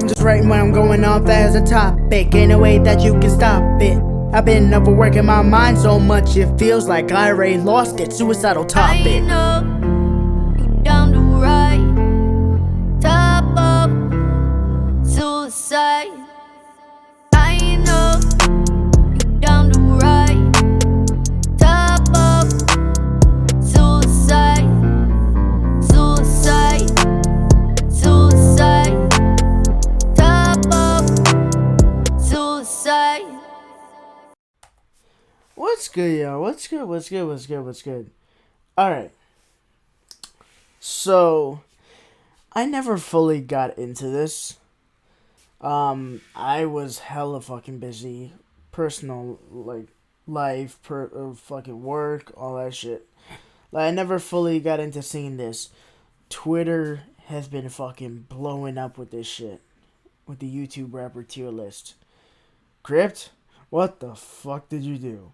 I'm just writing when I'm going off as a topic, ain't no way that you can stop it. I've been overworking my mind so much it feels like I already lost it. Suicidal topic. I know you're down to right top of suicide. I know you're down to right top of suicide. Suicide, suicide, top of suicide. What's good, y'all? What's good? Alright. So, I never fully got into this. I was hella fucking busy. Personal, like, life, fucking work, all that shit. Like, I never fully got into seeing this. Twitter has been fucking blowing up with this shit. With the YouTube rapper tier list. Crypt? What the fuck did you do?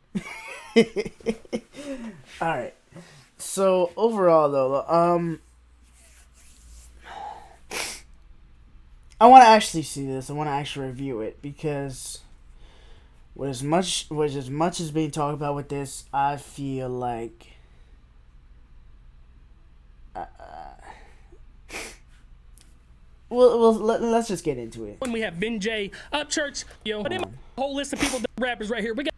Alright. So, overall, though, I want to actually see this. I want to actually review it. Because with as much as being talked about with this, I feel like... let's just get into it. When we have Vin J, Upchurch, but in my whole list of people, the rappers right here, we got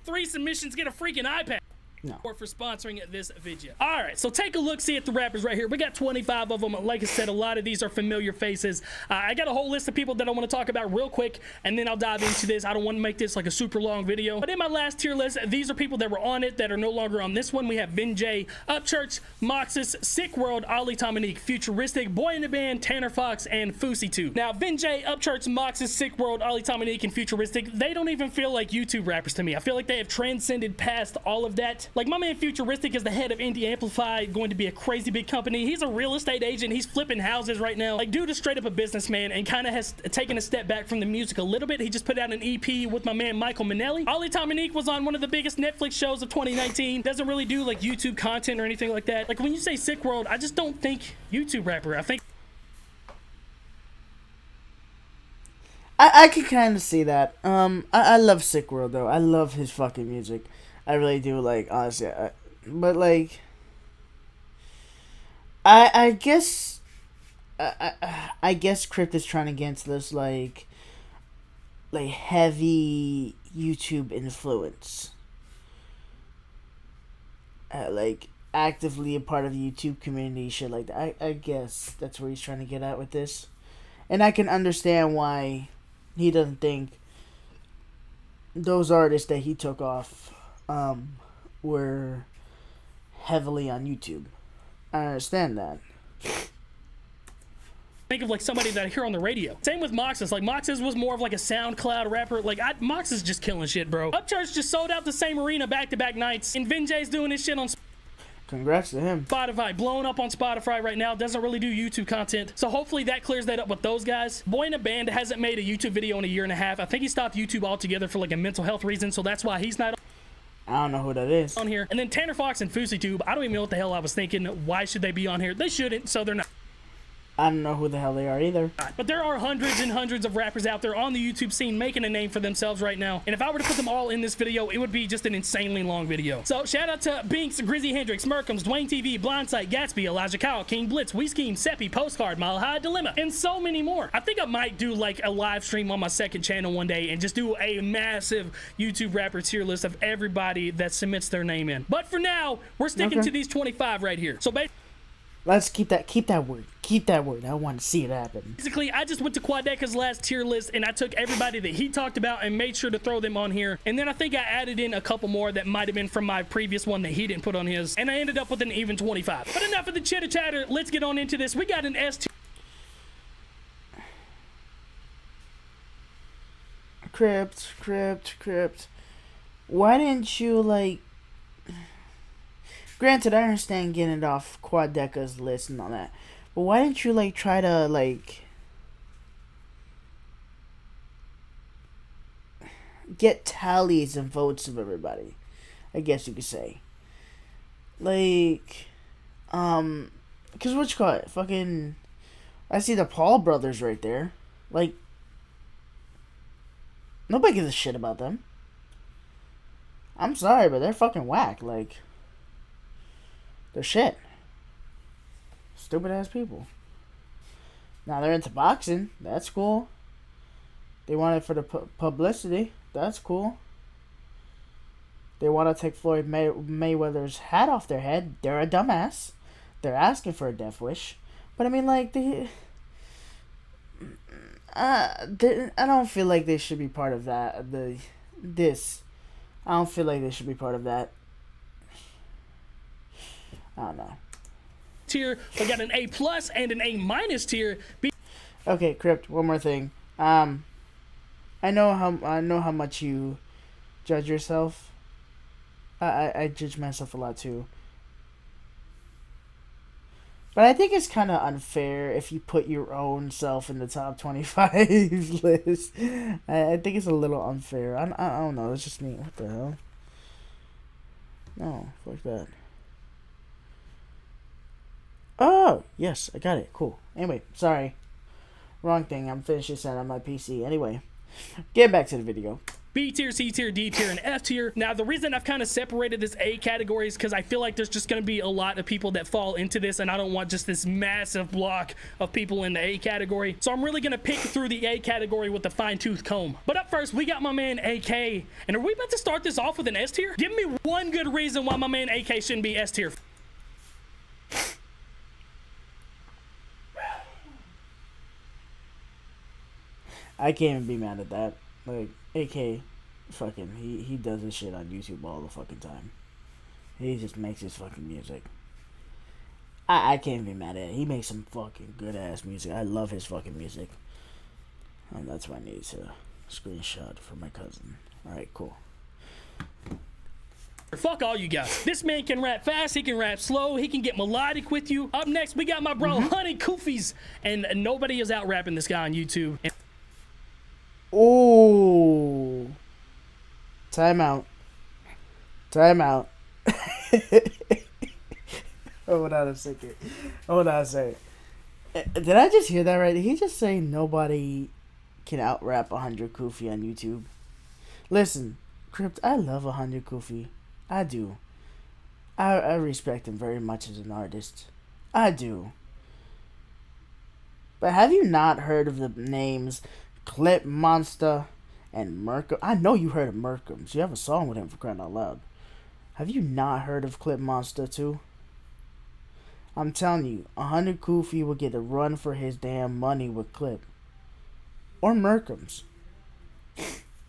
3 submissions, get a freaking iPad. No. Or for sponsoring this video. Alright, so take a look, see at the rappers right here. We got 25 of them. Like I said, a lot of these are familiar faces. I got a whole list of people that I want to talk about real quick, and then I'll dive into this. I don't want to make this like a super long video. But in my last tier list, these are people that were on it that are no longer on this one. We have Vin J, Upchurch, Moxus, Sick World, Ollie Dominique, Futuristic, Boy in the Band, Tanner Fox, and Fouseytube. Now, Vin J, Upchurch, Moxus, Sick World, Ollie Dominique, and Futuristic, they don't even feel like YouTube rappers to me. I feel like they have transcended past all of that. Like, my man Futuristic is the head of Indie Amplified, going to be a crazy big company. He's a real estate agent. He's flipping houses right now. Like, dude is straight up a businessman and kind of has taken a step back from the music a little bit. He just put out an EP with my man Michael Manelli. Ollie Dominique was on one of the biggest Netflix shows of 2019. Doesn't really do like YouTube content or anything like that. Like, when you say Sick World, I just don't think YouTube rapper. I think I can kind of see that. I love Sick World, though. I love his fucking music. I really do, like, honestly. But, like, I guess, I guess Crypt is trying to get into this, like heavy YouTube influence. Like, actively a part of the YouTube community, shit like that. I guess that's where he's trying to get at with this. And I can understand why he doesn't think those artists that he took off were heavily on YouTube. I understand that. think of like somebody that I hear on the radio. Same with Moxus. Like, Moxus was more of like a SoundCloud rapper. Like, Moxus is just killing shit, bro. Upchurch just sold out the same arena back-to-back nights. And Vin J's doing his shit on Congrats to him. Spotify, blowing up on Spotify right now. Doesn't really do YouTube content. So hopefully that clears that up with those guys. Boy in a Band hasn't made a YouTube video in a year and a half. I think he stopped YouTube altogether for like a mental health reason. So that's why he's not I don't know who that is on here. And then Tanner Fox and Fouseytube. I don't even know what the hell I was thinking. Why should they be on here? They shouldn't, so they're not. I don't know who the hell they are either. But there are hundreds and hundreds of rappers out there on the YouTube scene making a name for themselves right now. And if I were to put them all in this video, it would be just an insanely long video. So shout out to Binks, Grizzy Hendrix, Merkums, Dwayne TV, Blindsight, Gatsby, Elijah Kyle, King Blitz, We Scheme, Seppi, Postcard, Mile High, Dilemma, and so many more. I think I might do like a live stream on my second channel one day and just do a massive YouTube rapper tier list of everybody that submits their name in. But for now, we're sticking to these 25 right here. So basically, let's keep that word. Keep that word. I want to see it happen. Basically, I just went to Quadeca's last tier list and I took everybody that he talked about and made sure to throw them on here. And then I think I added in a couple more that might have been from my previous one that he didn't put on his. And I ended up with an even 25. But enough of the chitter chatter. Let's get on into this. We got an S tier. Crypt. Why didn't you, like... Granted, I understand getting it off Quadeca's list and all that. But why didn't you, like, try to, like... get tallies and votes of everybody? I guess you could say. Like... Because what you call it? Fucking... I see the Paul brothers right there. Like, nobody gives a shit about them. I'm sorry, but they're fucking whack. Like, they're shit. Stupid ass people. Now they're into boxing. That's cool. They want it for the publicity. That's cool. They want to take Floyd Mayweather's hat off their head. They're a dumbass. They're asking for a death wish. But I mean, like, I don't feel like they should be part of that. I don't feel like they should be part of that. I don't know. Tier, we got an A+ and an A- tier. Okay, Crypt. One more thing. I know how much you judge yourself. I judge myself a lot too. But I think it's kind of unfair if you put your own self in the top 25 list. I think it's a little unfair. I don't know. It's just me. What the hell? No, fuck that. Oh, yes, I got it. Cool. Anyway, sorry. Wrong thing. I'm finished this on my PC. Anyway, get back to the video. B tier, C tier, D tier, and F tier. Now, the reason I've kind of separated this A category is because I feel like there's just going to be a lot of people that fall into this, and I don't want just this massive block of people in the A category. So I'm really going to pick through the A category with a fine-tooth comb. But up first, we got my man AK. And are we about to start this off with an S tier? Give me one good reason why my man AK shouldn't be S tier. I can't even be mad at that. Like, AK, fucking, he does this shit on YouTube all the fucking time. He just makes his fucking music. I can't be mad at it. He makes some fucking good ass music. I love his fucking music. And that's why I need to screenshot for my cousin. Alright, cool. Fuck all you guys. This man can rap fast, he can rap slow, he can get melodic with you. Up next, we got my bro, Honey Koofies. And nobody is out rapping this guy on YouTube. Oh, time out. Hold on a second. Did I just hear that right? Did he just say nobody can out rap 100 Koofy on YouTube? Listen, Crypt, I love 100 Koofy. I do. I respect him very much as an artist. I do. But have you not heard of the names Clip Monster and Merkham? I know you heard of Merkham. You have a song with him, for crying out loud. Have you not heard of Clip Monster too? I'm telling you, 100 Koofy will get a run for his damn money with Clip. Or Merkham's.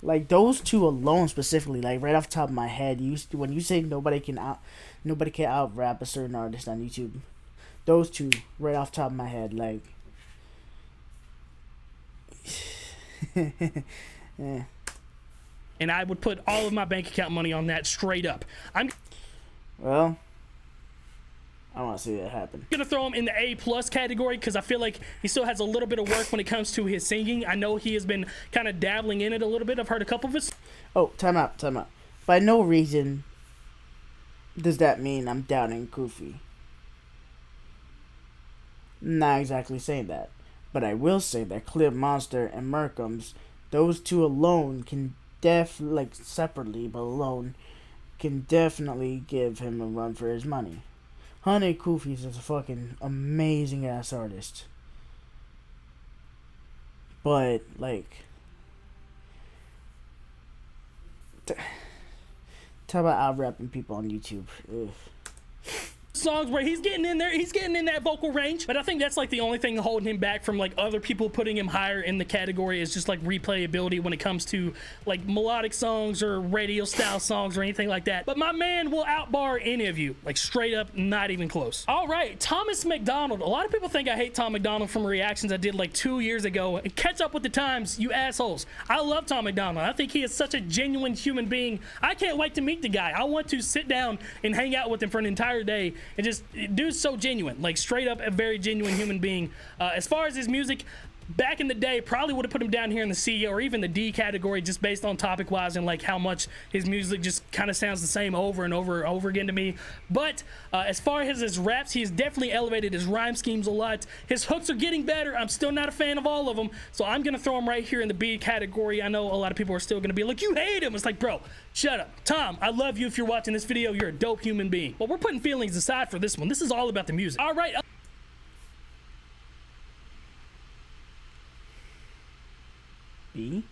Like, those two alone specifically, like right off the top of my head, when you say nobody can out rap a certain artist on YouTube, those two right off the top of my head, like yeah. And I would put all of my bank account money on that straight up. Well, I want to see that happen. I'm gonna throw him in the A+ category because I feel like he still has a little bit of work when it comes to his singing. I know he has been kind of dabbling in it a little bit. I've heard a couple of his. Oh, time out. By no reason does that mean I'm doubting Koofy. Not exactly saying that. But I will say that Clip Monster and Merkham's, those two alone can like separately, but alone, can definitely give him a run for his money. Honey Koofies is a fucking amazing ass artist. But, like, talk about out-rapping people on YouTube. Ugh. Songs where he's getting in there, he's getting in that vocal range, but I think that's like the only thing holding him back from like other people putting him higher in the category is just like replayability when it comes to like melodic songs or radio style songs or anything like that. But my man will outbar any of you, like straight up, not even close. All right, Thomas McDonald. A lot of people think I hate Tom McDonald from reactions I did like 2 years ago. And catch up with the times, you assholes. I love Tom McDonald. I think he is such a genuine human being. I can't wait to meet the guy. I want to sit down and hang out with him for an entire day. And just, dude's so genuine, like straight up a very genuine human being. As far as his music, back in the day, probably would have put him down here in the C or even the D category, just based on topic wise and like how much his music just kind of sounds the same over and over and over again to me. But as far as his raps, he's definitely elevated his rhyme schemes a lot. His hooks are getting better. I'm still not a fan of all of them, so I'm gonna throw him right here in the B category. I know a lot of people are still gonna be like, you hate him. It's like, bro, shut up. Tom, I love you. If you're watching this video, you're a dope human being. But we're putting feelings aside for this one. This is all about the music. All right. B?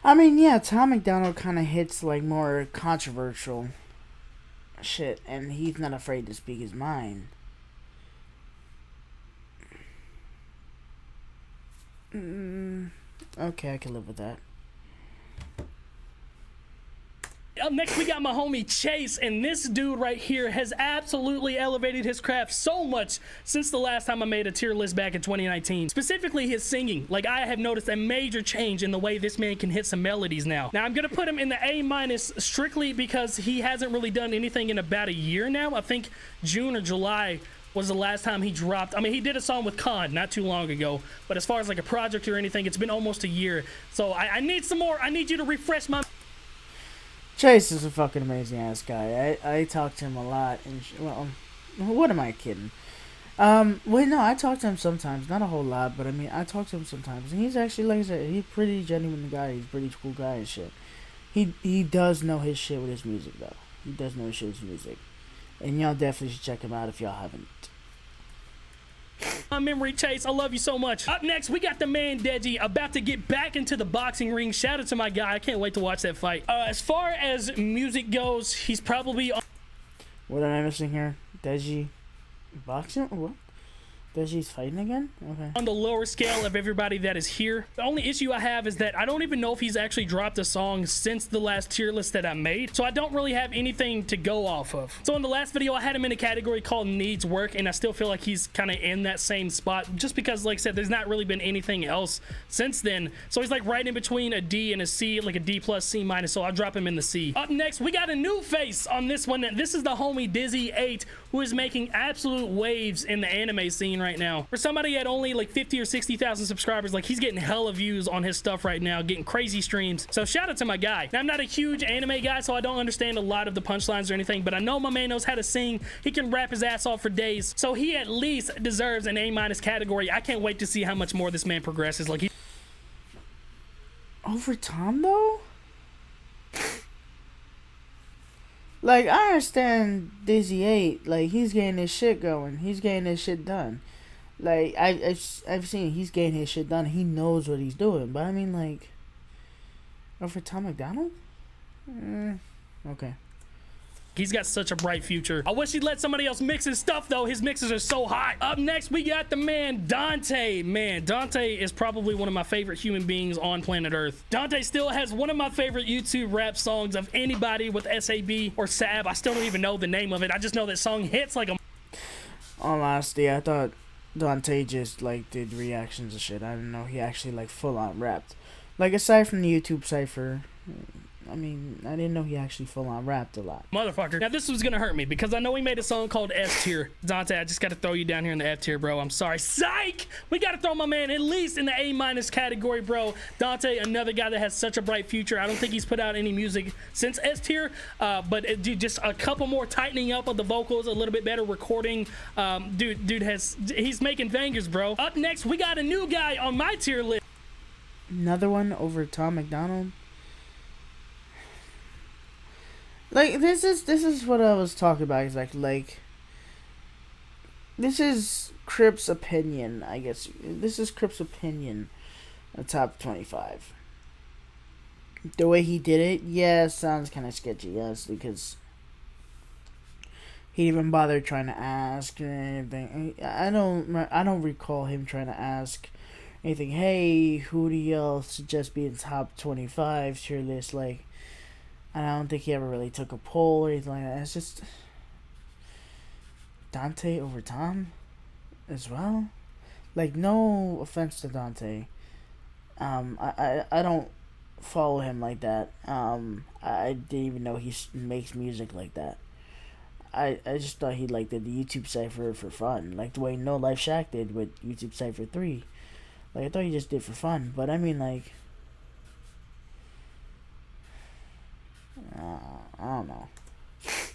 I mean, yeah, Tom McDonald kind of hits like more controversial shit, and he's not afraid to speak his mind. Okay, I can live with that. Up next, we got my homie Chase, and this dude right here has absolutely elevated his craft so much since the last time I made a tier list back in 2019. Specifically, his singing. Like, I have noticed a major change in the way this man can hit some melodies now. Now, I'm gonna put him in the A- strictly because he hasn't really done anything in about a year now. I think June or July was the last time he dropped. I mean, he did a song with Gunn not too long ago, but as far as like a project or anything, it's been almost a year. So I need some more. I need you to refresh my... Chase is a fucking amazing ass guy. I talk to him a lot, and well, what am I kidding? Wait, no, I talk to him sometimes, not a whole lot, but I mean, I talk to him sometimes, and he's actually, like I said, he's pretty genuine guy. He's a pretty cool guy and shit. He does know his shit with his music though. He does know his shit with his music, and y'all definitely should check him out if y'all haven't. My memory, Chase, I love you so much. Up next, we got the man Deji about to get back into the boxing ring. Shout out to my guy. I can't wait to watch that fight. As far as music goes, he's probably on... What am I missing here? Deji boxing? What? Deji's fighting again? Okay. On the lower scale of everybody that is here. The only issue I have is that I don't even know if he's actually dropped a song since the last tier list that I made, so I don't really have anything to go off of. So in the last video, I had him in a category called needs work, and I still feel like he's kind of in that same spot, just because, like I said, there's not really been anything else since then. So he's like right in between a D and a C, like a D plus C minus, so I'll drop him in the C. Up next, we got a new face on this one. This is the homie Dizzy8, who is making absolute waves in the anime scene right now. For somebody at only like 50 or 60,000 subscribers, like, he's getting hella views on his stuff right now, getting crazy streams. So shout out to my guy. Now, I'm not a huge anime guy, so I don't understand a lot of the punchlines or anything, but I know my man knows how to sing. He can rap his ass off for days, so he at least deserves an A- category. I can't wait to see how much more this man progresses. Like, Over Tom though? Like, I understand Dizzy8, like, he's getting his shit going. He's getting his shit done. Like, I've seen he's getting his shit done. He knows what he's doing. But, I mean, like, over Tom McDonald? Okay. he's got such a bright future. I wish he'd let somebody else mix his stuff, though. His mixes are so hot. Up next, we got the man Dante. Man, Dante is probably one of my favorite human beings on planet Earth. Dante still has one of my favorite YouTube rap songs of anybody with SAB or SAB. I still don't even know the name of it. I just know that song hits like a... All honesty, I thought Dante just, like, did reactions and shit. I didn't know he actually, like, full-on rapped. Like, aside from the YouTube cipher... I mean, I didn't know he actually full-on rapped a lot. Motherfucker. Now, this was gonna hurt me because I know he made a song called F tier. Dante, I just gotta throw you down here in the F tier, bro. I'm sorry. Psych! We gotta throw my man at least in the A- category, bro. Dante, another guy that has such a bright future. I don't think he's put out any music since S tier, but dude, just a couple more tightening up of the vocals, a little bit better recording. He's making bangers, bro. Up next, we got a new guy on my tier list. Another one over Tom McDonald. Like, this is what I was talking about. Exactly. Like, this is Crip's opinion, I guess. This is Crip's opinion on top 25. The way he did it, yeah, sounds kind of sketchy, yes, because he didn't even bother trying to ask or anything. I don't recall him trying to ask anything. Hey, who do y'all suggest being top 25 tier list? Like, I don't think he ever really took a poll or anything like that. It's just Dante over Tom as well. Like, no offense to Dante. I don't follow him like that. I didn't even know he makes music like that. I just thought he, like, did the YouTube cipher for fun. Like the way No Life Shack did with YouTube Cypher 3. Like, I thought you just did for fun, but I mean, like, I don't know.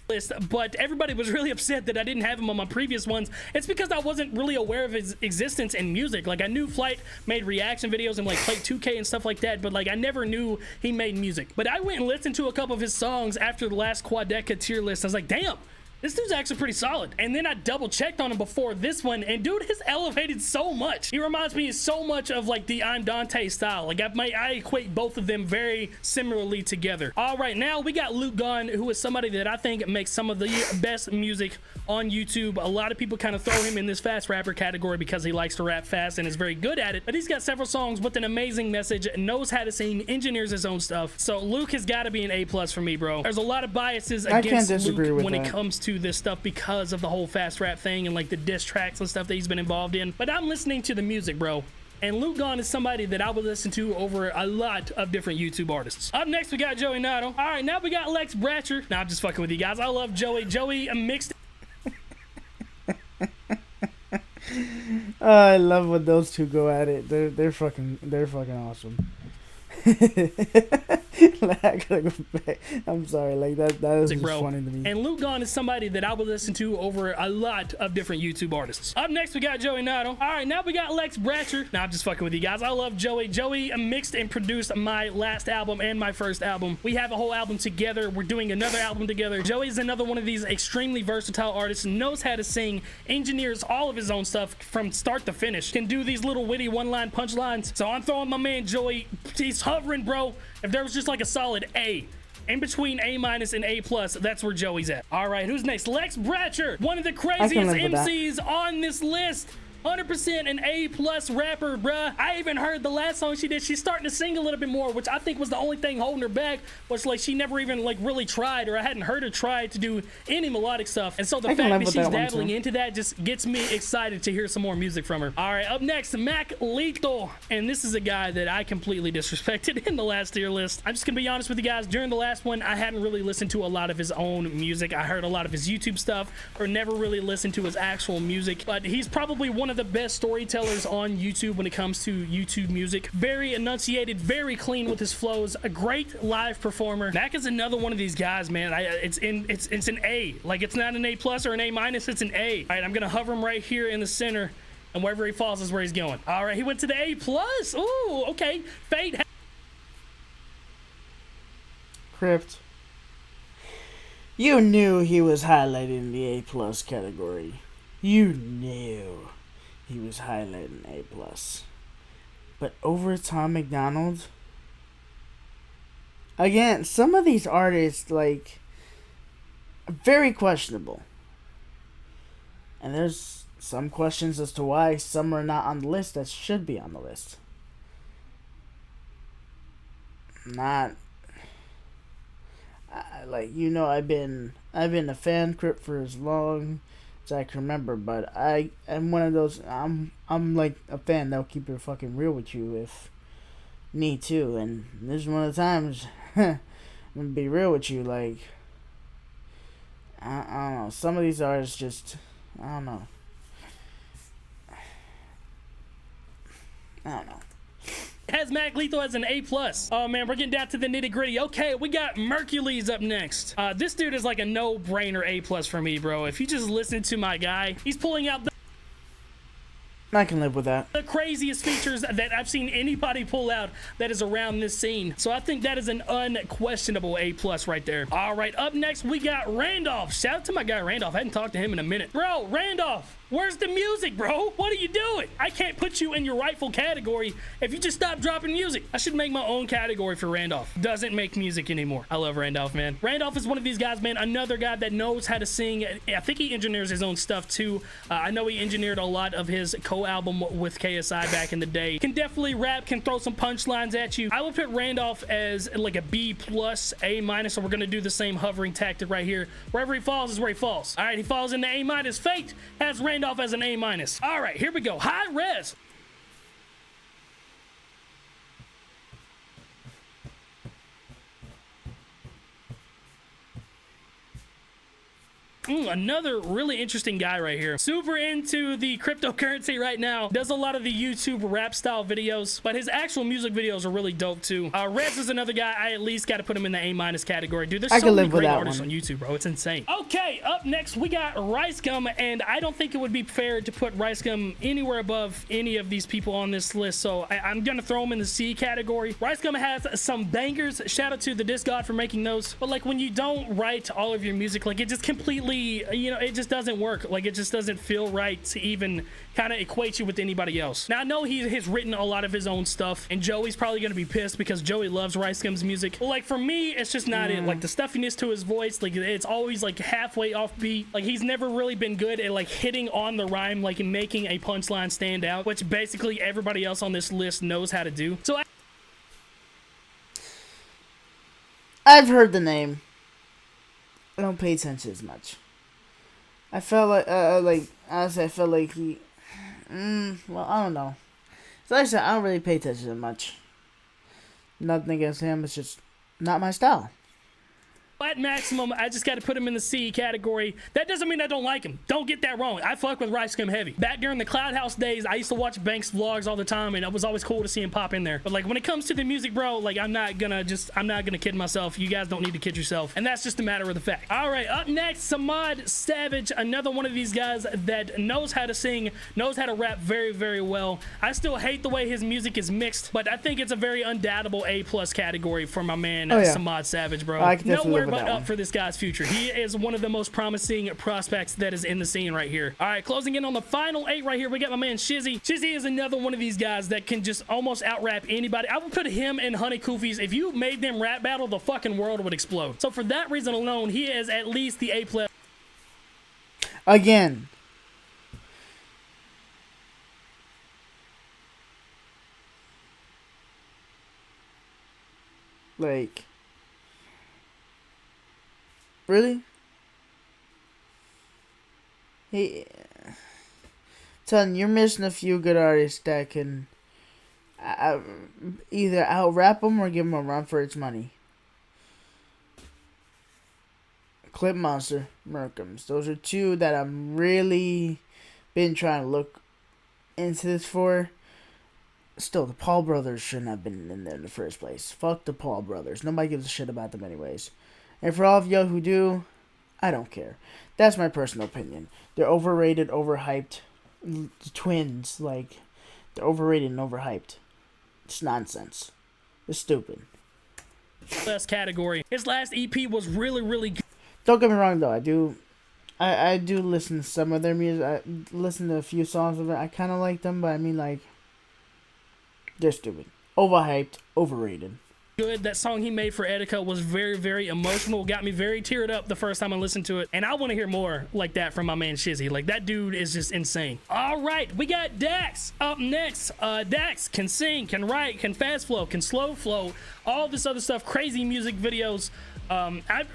List, but everybody was really upset that I didn't have him on my previous ones. It's because I wasn't really aware of his existence in music. Like, I knew Flight made reaction videos and like played 2K and stuff like that, but like I never knew he made music. But I went and listened to a couple of his songs after the last Quadeca tier list. I was like, damn, this dude's actually pretty solid. And then I double checked on him before this one, and dude has elevated so much. He reminds me so much of like the I'm Dante style. Like I equate both of them very similarly together. All right, now we got Gunn, who is somebody that I think makes some of the best music on YouTube. A lot of people kind of throw him in this fast rapper category because he likes to rap fast and is very good at it. But he's got several songs with an amazing message, knows how to sing, engineers his own stuff. So Luke has got to be an A+ for me, bro. There's a lot of biases against Luke when it comes to this stuff because of the whole fast rap thing and like the diss tracks and stuff that he's been involved in. But I'm listening to the music, bro. And Gunn is somebody that I would listen to over a lot of different YouTube artists. Up next, we got Joey Nato. All right, now we got Lex Bratcher. Nah, I'm just fucking with you guys. I love Joey. Joey mixed. I love when those two go at it. They're fucking awesome. Like, I gotta go back. I'm sorry, like that is just funny to me. And Gunn is somebody that I would listen to over a lot of different YouTube artists. Up next, we got Joey Nato. All right, now we got Lex Bratcher. Nah, I'm just fucking with you guys. I love Joey. Joey mixed and produced my last album and my first album. We have a whole album together. We're doing another album together. Joey's another one of these extremely versatile artists, knows how to sing, engineers all of his own stuff from start to finish, can do these little witty one-line punchlines. So I'm throwing my man Joey. He's hovering, bro. If there was just like a solid A in between A- and A+, that's where Joey's at. All right, who's next? Lex Bratcher, one of the craziest MCs on this list. 100% an A+ rapper, bruh. I even heard the last song she did. She's starting to sing a little bit more, which I think was the only thing holding her back. Was like she never even like really tried, or I hadn't heard her try to do any melodic stuff. And so the fact that she's dabbling into that just gets me excited to hear some more music from her. All right, up next, Mac Lethal, and this is a guy that I completely disrespected in the last tier list. I'm just gonna be honest with you guys. During the last one, I hadn't really listened to a lot of his own music. I heard a lot of his YouTube stuff, or never really listened to his actual music. But he's probably one of the best storytellers on YouTube when it comes to YouTube music. Very enunciated, very clean with his flows, a great live performer. Mac is another one of these guys, man. It's an A. Like, it's not an A+ or an A-, it's an A. All right, I'm gonna hover him right here in the center, and wherever he falls is where he's going. All right, he went to the A+. Ooh, okay. Fate. Crypt. You knew he was highlighted in the A+ category. You knew he was highlighted in A+. But over Tom Mcdonald, again, some of these artists, like, very questionable. And there's some questions as to why some are not on the list that should be on the list. Not... like, you know, I've been a fan Crypt for as long as I can remember, but I'm one of those. I'm like a fan that'll keep it fucking real with you if need to, and this is one of the times I'm gonna be real with you. Like, I don't know. Some of these artists just, I don't know. Has Mac Lethal as an A+. Oh man, we're getting down to the nitty gritty. Okay, we got Mercules up next. This dude is like a no-brainer A+ for me, bro. If you just listen to my guy, he's pulling out I can live with that. the craziest features that I've seen anybody pull out that is around this scene. So I think that is an unquestionable A+ right there. All right, up next, we got Randolph. Shout out to my guy Randolph. I hadn't talked to him in a minute. Bro, Randolph, where's the music, bro? What are you doing? I can't put you in your rightful category if you just stop dropping music. I should make my own category for Randolph. Doesn't make music anymore. I love Randolph, man. Randolph is one of these guys, man. Another guy that knows how to sing. I think he engineers his own stuff too. I know he engineered a lot of his co-album with KSI back in the day. Can definitely rap, can throw some punchlines at you. I would put Randolph as like a B+, A-, so we're gonna do the same hovering tactic right here. Wherever he falls is where he falls. All right, he falls in the A-. Fate has Randolph as an A-. All right, here we go. High res. Another really interesting guy right here. Super into the cryptocurrency right now. Does a lot of the YouTube rap style videos, but his actual music videos are really dope too. Rez is another guy. I at least got to put him in the A- category. Dude, there's so many great artists on YouTube, bro. It's insane. Okay, up next we got Rice Gum, and I don't think it would be fair to put Rice Gum anywhere above any of these people on this list, so I'm gonna throw him in the C category. Rice Gum has some bangers. Shout out to the Disc God for making those. But like when you don't write all of your music, like it just completely, you know, it just doesn't work. Like it just doesn't feel right to even kind of equate you with anybody else. Now I know he has written a lot of his own stuff, and Joey's probably gonna be pissed because Joey loves Rice Gum's music. But like for me, it's just not it. Like the stuffiness to his voice, like it's always like halfway off beat. Like he's never really been good at like hitting on the rhyme, like in making a punchline stand out, which basically everybody else on this list knows how to do. So I've heard the name. I don't pay attention as much. I felt like honestly, I felt like he. Well, I don't know. So like I said, I don't really pay attention as much. Nothing against him. It's just not my style. at maximum, I just got to put him in the C category. That doesn't mean I don't like him. Don't get that wrong. I fuck with Rice Gum heavy. Back during the Cloud House days, I used to watch Banks vlogs all the time, and it was always cool to see him pop in there. But like when it comes to the music, bro, like I'm not gonna kid myself. You guys don't need to kid yourself, and that's just a matter of the fact. All right, up next, Samad Savage, another one of these guys that knows how to sing, knows how to rap very, very well. I still hate the way his music is mixed, but I think it's a very undoubtable A+ category for my man Samad Savage, bro. Nowhere but up for this guy's future. He is one of the most promising prospects that is in the scene right here. All right, closing in on the final 8 right here, we got my man Shizzy. Shizzy is another one of these guys that can just almost out-rap anybody. I would put him and Honey Koofies. If you made them rap battle, the fucking world would explode. So for that reason alone, he is at least the A+. Again. Like, really? Hey, son, you're missing a few good artists that can either out-rap them or give them a run for its money. Clip Monster, Merkums. Those are two that I'm really been trying to look into this for. Still, the Paul brothers shouldn't have been in there in the first place. Fuck the Paul brothers. Nobody gives a shit about them anyways. And for all of y'all who do, I don't care. That's my personal opinion. They're overrated, overhyped. The twins, like, they're overrated and overhyped. It's nonsense. It's stupid. Last category. His last EP was really, really good. Don't get me wrong though. I do listen to some of their music. I listen to a few songs of it. I kind of like them, but I mean, like, they're stupid, overhyped, overrated. Good. That song he made for Etika was very, very emotional. Got me very teared up the first time I listened to it, and I want to hear more like that from my man Shizzy. Like, that dude is just insane. All right, we got Dax up next. Dax can sing, can write, can fast flow, can slow flow, all this other stuff. Crazy music videos. I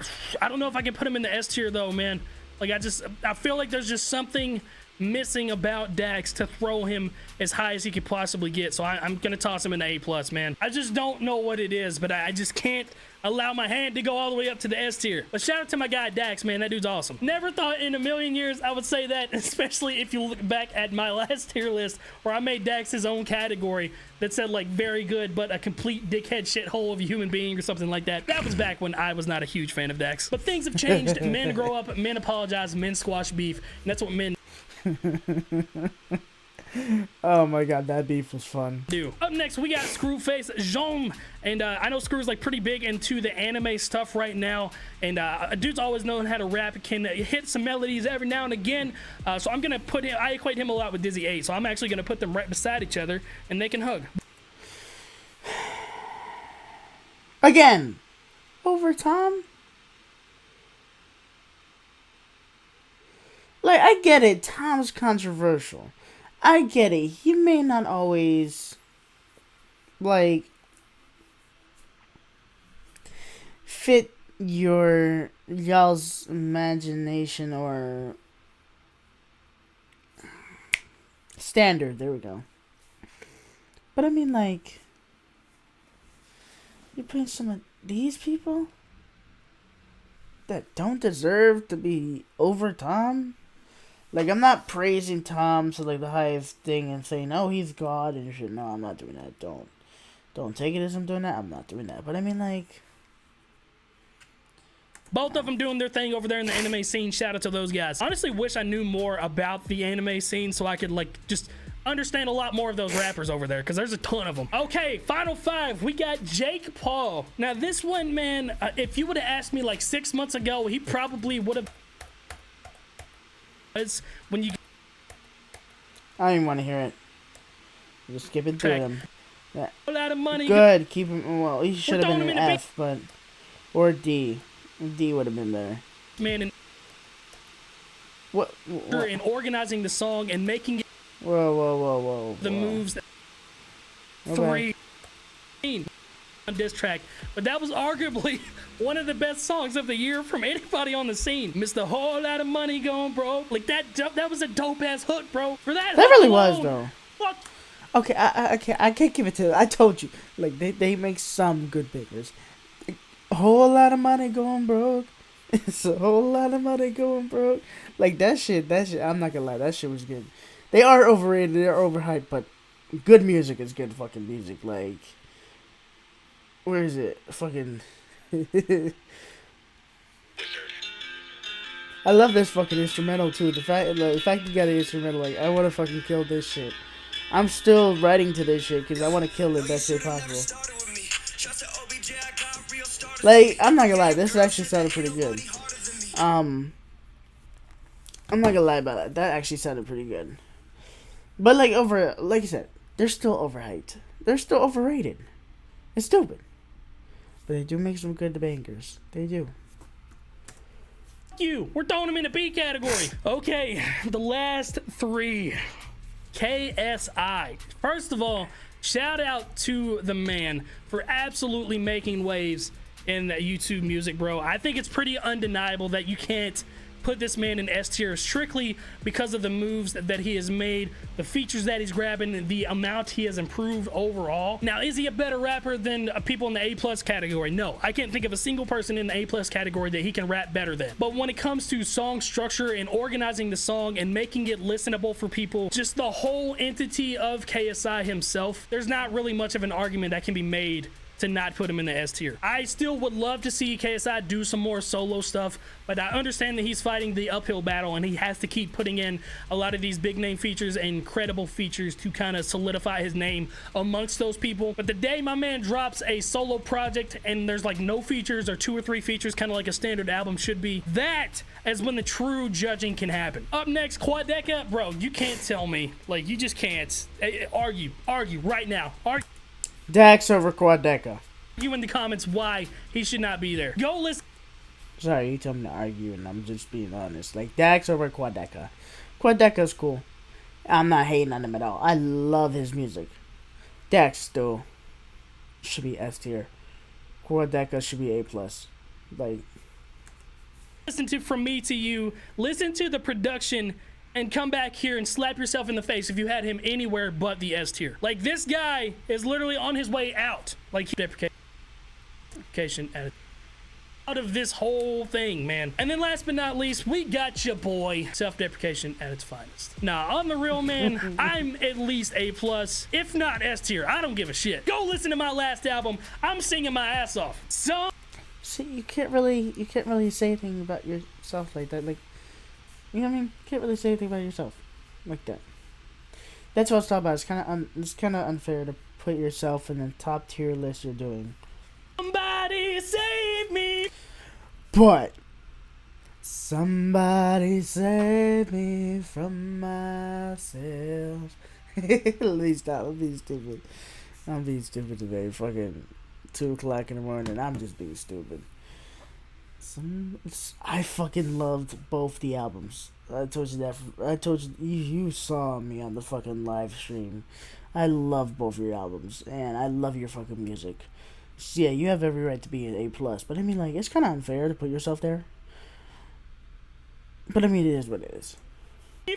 don't know if I can put him in the S tier though, man. Like, I feel like there's just something missing about Dax to throw him as high as he could possibly get. So I'm gonna toss him in the A+, man. I just don't know what it is, but I just can't allow my hand to go all the way up to the S tier. But shout out to my guy Dax, man. That dude's awesome. Never thought in a million years I would say that, especially if you look back at my last tier list where I made Dax his own category that said like very good but a complete dickhead shithole of a human being or something like that. That was back when I was not a huge fan of Dax. But things have changed. Men grow up, men apologize, men squash beef, and that's what men Oh my god, that beef was fun. Up next, we got Screwface Jean, and I know Screw's like pretty big into the anime stuff right now, and a dude's always known how to rap, can hit some melodies every now and again. So I'm gonna put him. I equate him a lot with Dizzy 8, so I'm actually gonna put them right beside each other, and they can hug. Again, over Tom. Like, I get it, Tom's controversial. I get it. He may not always, like, fit y'all's imagination or standard. There we go. But I mean, like, you're putting some of these people? that don't deserve to be over Tom. Like, I'm not praising Tom to like the highest thing and saying, "Oh, he's God" and shit. No, I'm not doing that. Don't take it as I'm doing that. I'm not doing that. But I mean, like, both of them doing their thing over there in the anime scene. Shout out to those guys. Honestly, wish I knew more about the anime scene so I could like just understand a lot more of those rappers over there, because there's a ton of them. Okay, final 5. We got Jake Paul. Now this one, man, if you would have asked me like 6 months ago, he probably would have. When you, I don't even want to hear it. Just skip it through them. Yeah. A lot of money. Good. Keep him. Well, he should have been him an in F, but or D. D would have been better. Man, and what? in organizing the song and making it. Whoa. The moves. That Okay. 3 on diss track, but that was arguably one of the best songs of the year from anybody on the scene. Missed a whole lot of money going, bro. Like that was a dope ass hook, bro. For that really alone, was though. Fuck. Okay, I can't give it to them. I told you, like they make some good bangers. A whole lot of money going broke. It's a whole lot of money going broke. Like that shit. I'm not gonna lie, that shit was good. They are overrated. They're overhyped, but good music is good fucking music. Like, where is it? Fucking. I love this fucking instrumental too. The fact you got an instrumental, like, I want to fucking kill this shit. I'm still writing to this shit because I want to kill it best way possible. Like, I'm not gonna lie, this actually sounded pretty good. I'm not gonna lie about that. That actually sounded pretty good. But like I said, they're still overhyped. They're still overrated. It's stupid. But they do make some good bangers. They do. We're throwing them in the B category. Okay, the last 3. KSI. First of all, shout out to the man for absolutely making waves in YouTube music, bro. I think it's pretty undeniable that you can't put this man in S tier strictly because of the moves that he has made, the features that he's grabbing, the amount he has improved overall. Now, is he a better rapper than people in the A+ category? No, I can't think of a single person in the A+ category that he can rap better than. But when it comes to song structure and organizing the song and making it listenable for people, just the whole entity of KSI himself, there's not really much of an argument that can be made to not put him in the S tier. I still would love to see KSI do some more solo stuff, but I understand that he's fighting the uphill battle and he has to keep putting in a lot of these big name features and credible features to kind of solidify his name amongst those people. But the day my man drops a solo project and there's like no features or 2 or 3 features, kind of like a standard album should be, that is when the true judging can happen. Up next, Quadeca. Bro, you can't tell me, like, you just can't argue right now. Dax over Quadeca. You in the comments why he should not be there. Go listen. Sorry, you told me to argue, and I'm just being honest. Like, Dax over Quadeca. Quadeca's cool. I'm not hating on him at all. I love his music. Dax still should be S tier. Quadeca should be A+. Like, listen to From Me to You. Listen to the production and come back here and slap yourself in the face if you had him anywhere but the S tier. Like, this guy is literally on his way out. Like, deprecation out of this whole thing, man. And then last but not least, we got your boy, self-deprecation at its finest. Nah, I'm the real man. I'm at least A+, if not S tier. I don't give a shit. Go listen to my last album. I'm singing my ass off. So, see, you can't really say anything about yourself like that. Like, you know what I mean? You can't really say anything about yourself like that. That's what I was talking about. It's kind of unfair to put yourself in the top tier list you're doing. Somebody save me. But somebody save me from myself. At least I'm being stupid. I'm being stupid today. Fucking 2 o'clock in the morning. I'm just being stupid. I fucking loved both the albums. I told you that. I told you, you saw me on the fucking live stream. I love both your albums, and I love your fucking music. So yeah, you have every right to be an A+, but I mean, like, it's kind of unfair to put yourself there. But I mean, it is what it is.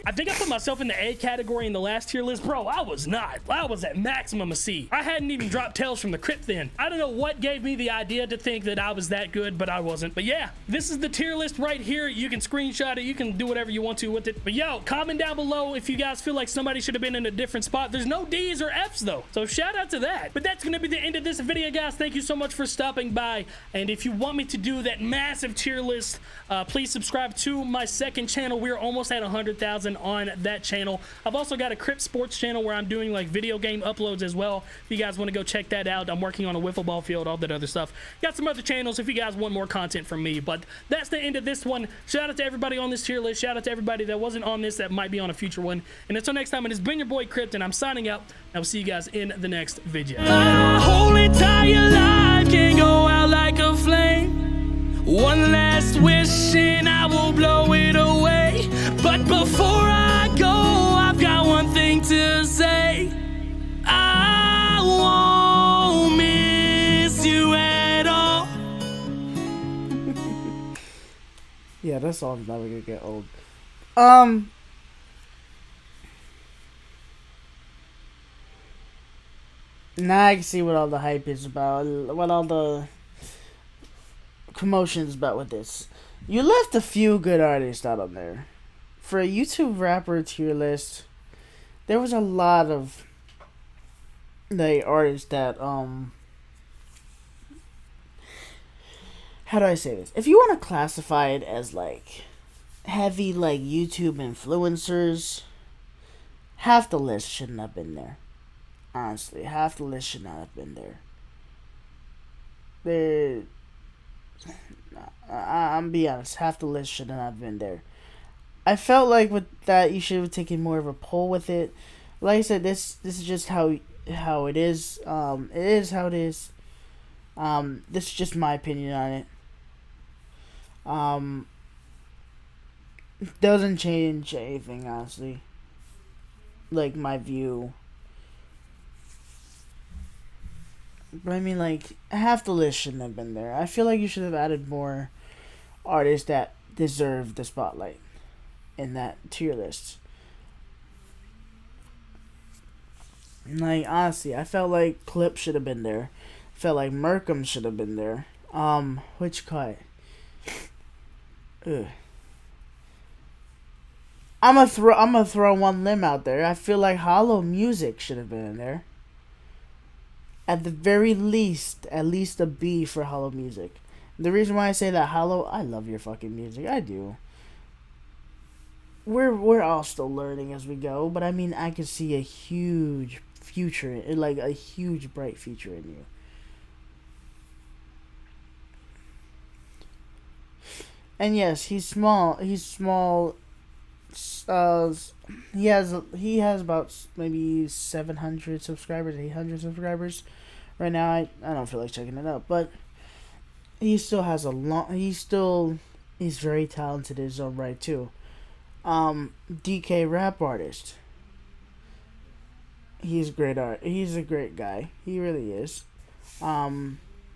I think I put myself in the A category in the last tier list. Bro, I was not. I was at maximum a C. I hadn't even dropped Tales from the Crypt then. I don't know what gave me the idea to think that I was that good, but I wasn't. But yeah, this is the tier list right here. You can screenshot it. You can do whatever you want to with it. But yo, comment down below if you guys feel like somebody should have been in a different spot. There's no D's or F's though. So shout out to that. But that's going to be the end of this video, guys. Thank you so much for stopping by. And if you want me to do that massive tier list, please subscribe to my second channel. We're almost at 100,000 on that channel. I've also got a Crypt Sports channel where I'm doing like video game uploads as well. If you guys want to go check that out, I'm working on a wiffle ball field, all that other stuff. Got some other channels if you guys want more content from me. But that's the end of this one. Shout out to everybody on this tier list. Shout out to everybody that wasn't on this that might be on a future one. And until next time, it has been your boy Crypt, and I'm signing out. I will see you guys in the next video. My whole entire life can go out like a flame. One last wish and I will blow it away. But before I go, I've got one thing to say. I won't miss you at all. Yeah, that song's never gonna get old. Now I can see what all the hype is about, what all the commotion is about with this. You left a few good artists out on there. For a YouTube rapper tier list, there was a lot of the artists that how do I say this? If you want to classify it as like heavy like YouTube influencers, half the list shouldn't have been there. Honestly, half the list should not have been there. I'm be honest, half the list should not have been there. I felt like with that you should have taken more of a poll with it. Like I said, this is just how it is. It is how it is. This is just my opinion on it. Doesn't change anything, honestly. Like my view. But I mean, like, half the list shouldn't have been there. I feel like you should have added more artists that deserve the spotlight in that tier list. Like, honestly, I felt like Clip should have been there. I felt like Merkham should have been there. Which cut? Ugh. I'm gonna throw one limb out there. I feel like Hollow Music should have been in there. At the very least, at least a B for Hollow Music. The reason why I say that, Hollow, I love your fucking music. I do. We're all still learning as we go, but I mean, I can see a huge future, like a huge bright future in you. And yes, he's small. He's small. He has about maybe 700 subscribers, 800 subscribers right now. I don't feel like checking it out, but he still has a long. He's very talented in his own right too. DK rap artist. He's great art. He's a great guy. He really is.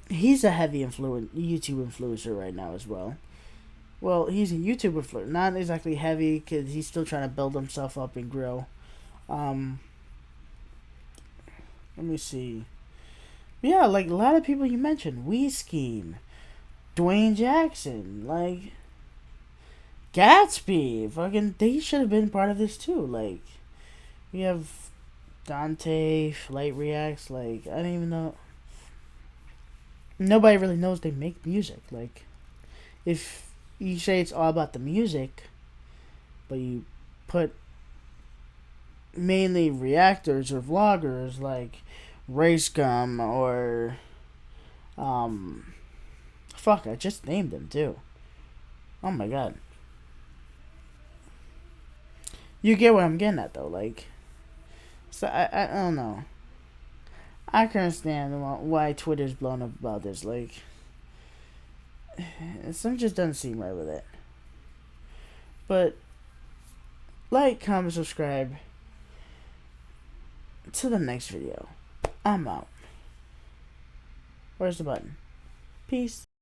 He's a heavy YouTube influencer right now as well. Well, he's a YouTube influencer, not exactly heavy, because he's still trying to build himself up and grow. Let me see. Yeah, like a lot of people you mentioned. Scheme, Dwayne Jackson, like Gatsby. Fucking, they should have been part of this too. Like, we have Dante, Flight Reacts. Like, I don't even know. Nobody really knows they make music. Like, if you say it's all about the music, but you put mainly reactors or vloggers like Race Gum or fuck, I just named them too. Oh my god. You get what I'm getting at though, like, so I don't know. I can understand why Twitter's blown up about this, like, something just doesn't seem right with it. But like, comment, subscribe. Till the next video. I'm out. Where's the button? Peace.